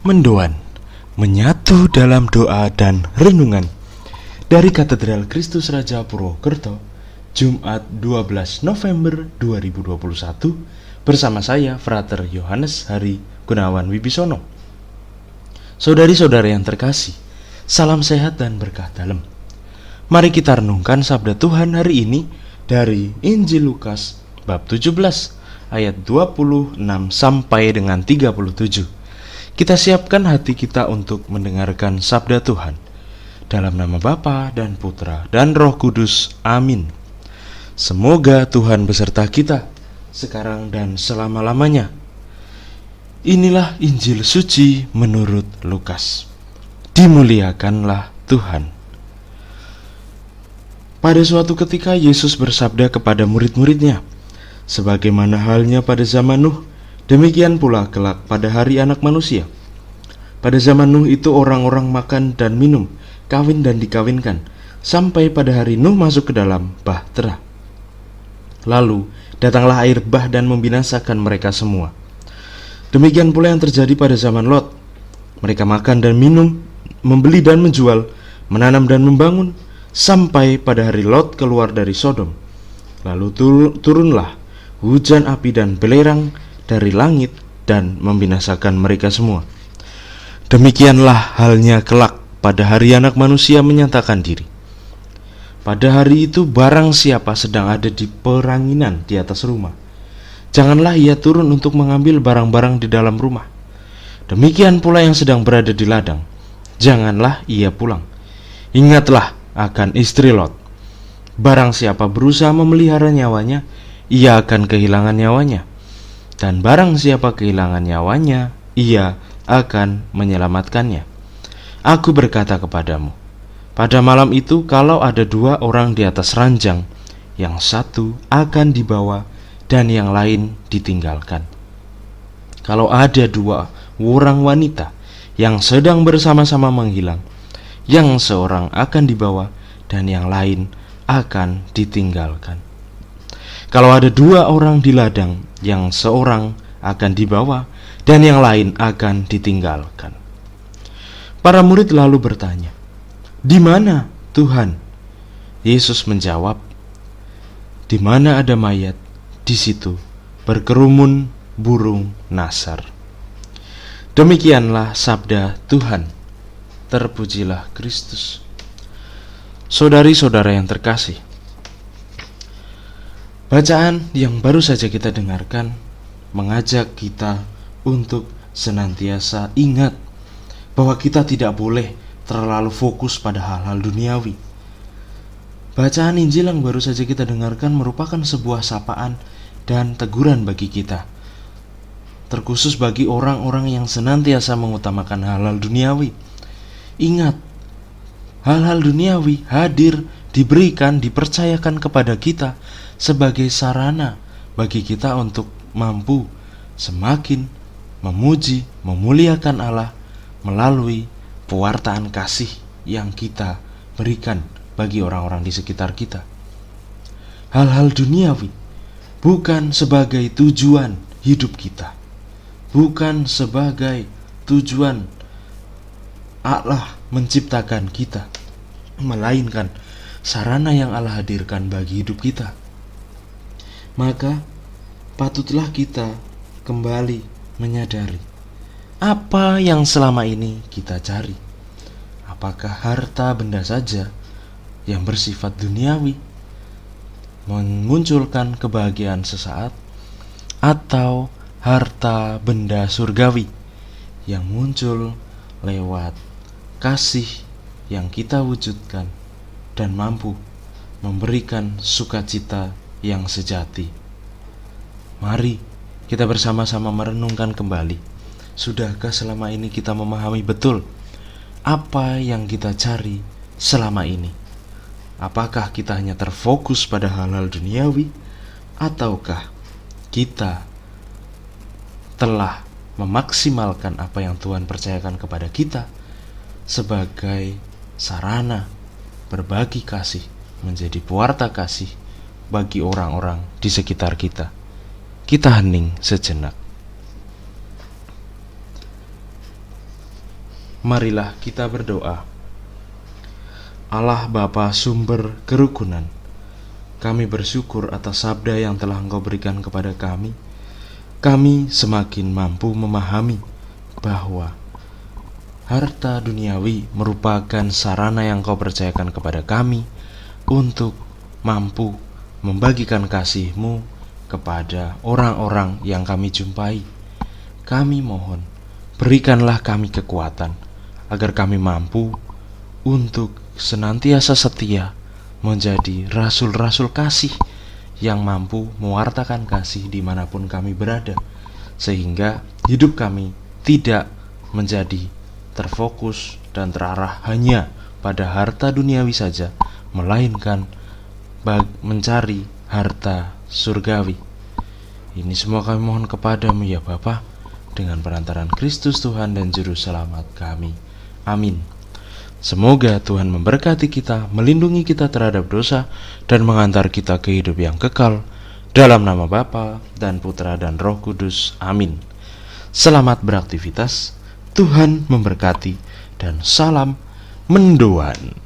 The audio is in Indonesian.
Mendoan, menyatu dalam doa dan renungan dari Katedral Kristus Raja Purwokerto, Jumat 12 November 2021 bersama saya Frater Yohanes Hari Gunawan Wibisono. Saudari-saudari yang terkasih, salam sehat dan berkah dalam. Mari kita renungkan sabda Tuhan hari ini dari Injil Lukas bab 17 ayat 26 sampai dengan 37. Kita siapkan hati kita untuk mendengarkan sabda Tuhan. Dalam nama Bapa dan Putra dan Roh Kudus. Amin. Semoga Tuhan beserta kita sekarang dan selama-lamanya. Inilah Injil suci menurut Lukas. Dimuliakanlah Tuhan. Pada suatu ketika Yesus bersabda kepada murid-muridnya, sebagaimana halnya pada zaman Nuh, demikian pula kelak pada hari Anak Manusia. Pada zaman Nuh itu orang-orang makan dan minum, kawin dan dikawinkan, sampai pada hari Nuh masuk ke dalam bahtera. Lalu datanglah air bah dan membinasakan mereka semua. Demikian pula yang terjadi pada zaman Lot. Mereka makan dan minum, membeli dan menjual, menanam dan membangun, sampai pada hari Lot keluar dari Sodom. Lalu turunlah hujan api dan belerang dari langit dan membinasakan mereka semua. Demikianlah halnya kelak pada hari Anak Manusia menyatakan diri. Pada hari itu barang siapa sedang ada di peranginan di atas rumah, janganlah ia turun untuk mengambil barang-barang di dalam rumah. Demikian pula yang sedang berada di ladang, janganlah ia pulang. Ingatlah akan istri Lot. Barang siapa berusaha memelihara nyawanya, ia akan kehilangan nyawanya. Dan barang siapa kehilangan nyawanya, ia akan menyelamatkannya. Aku berkata kepadamu, pada malam itu kalau ada dua orang di atas ranjang, yang satu akan dibawa dan yang lain ditinggalkan. Kalau ada dua orang wanita yang sedang bersama-sama menghilang, yang seorang akan dibawa dan yang lain akan ditinggalkan. Kalau ada dua orang di ladang, yang seorang akan dibawa dan yang lain akan ditinggalkan. Para murid lalu bertanya, "Di mana, Tuhan?" Yesus menjawab, "Di mana ada mayat, di situ berkerumun burung nasar." Demikianlah sabda Tuhan. Terpujilah Kristus. Saudari-saudara yang terkasih, bacaan yang baru saja kita dengarkan mengajak kita untuk senantiasa ingat bahwa kita tidak boleh terlalu fokus pada hal-hal duniawi. Bacaan Injil yang baru saja kita dengarkan merupakan sebuah sapaan dan teguran bagi kita, terkhusus bagi orang-orang yang senantiasa mengutamakan hal-hal duniawi. Ingat, hal-hal duniawi hadir, diberikan, dipercayakan kepada kita sebagai sarana bagi kita untuk mampu semakin memuji, memuliakan Allah melalui pewartaan kasih yang kita berikan bagi orang-orang di sekitar kita. Hal-hal duniawi bukan sebagai tujuan hidup kita, bukan sebagai tujuan Allah menciptakan kita, melainkan sarana yang Allah hadirkan bagi hidup kita. Maka patutlah kita kembali menyadari apa yang selama ini kita cari. Apakah harta benda saja yang bersifat duniawi, memunculkan kebahagiaan sesaat, atau harta benda surgawi yang muncul lewat kasih yang kita wujudkan dan mampu memberikan sukacita yang sejati. Mari kita bersama-sama merenungkan kembali. Sudahkah selama ini kita memahami betul apa yang kita cari selama ini? Apakah kita hanya terfokus pada hal-hal duniawi, ataukah kita telah memaksimalkan apa yang Tuhan percayakan kepada kita sebagai sarana berbagi kasih, menjadi pewarta kasih bagi orang-orang di sekitar kita? Kita hening sejenak. Marilah kita berdoa. Allah Bapa sumber kerukunan, kami bersyukur atas sabda yang telah Engkau berikan kepada kami. Kami semakin mampu memahami bahwa harta duniawi merupakan sarana yang Kau percayakan kepada kami untuk mampu membagikan kasih-Mu kepada orang-orang yang kami jumpai. Kami mohon, berikanlah kami kekuatan agar kami mampu untuk senantiasa setia menjadi rasul-rasul kasih yang mampu mewartakan kasih dimanapun kami berada, sehingga hidup kami tidak menjadi terfokus dan terarah hanya pada harta duniawi saja, melainkan mencari harta surgawi. Ini semua kami mohon kepadamu ya Bapa, dengan perantaran Kristus Tuhan dan Juru Selamat kami. Amin. Semoga Tuhan memberkati kita, melindungi kita terhadap dosa, dan mengantar kita ke hidup yang kekal. Dalam nama Bapa dan Putra dan Roh Kudus. Amin. Selamat beraktivitas, Tuhan memberkati, dan salam mendoan.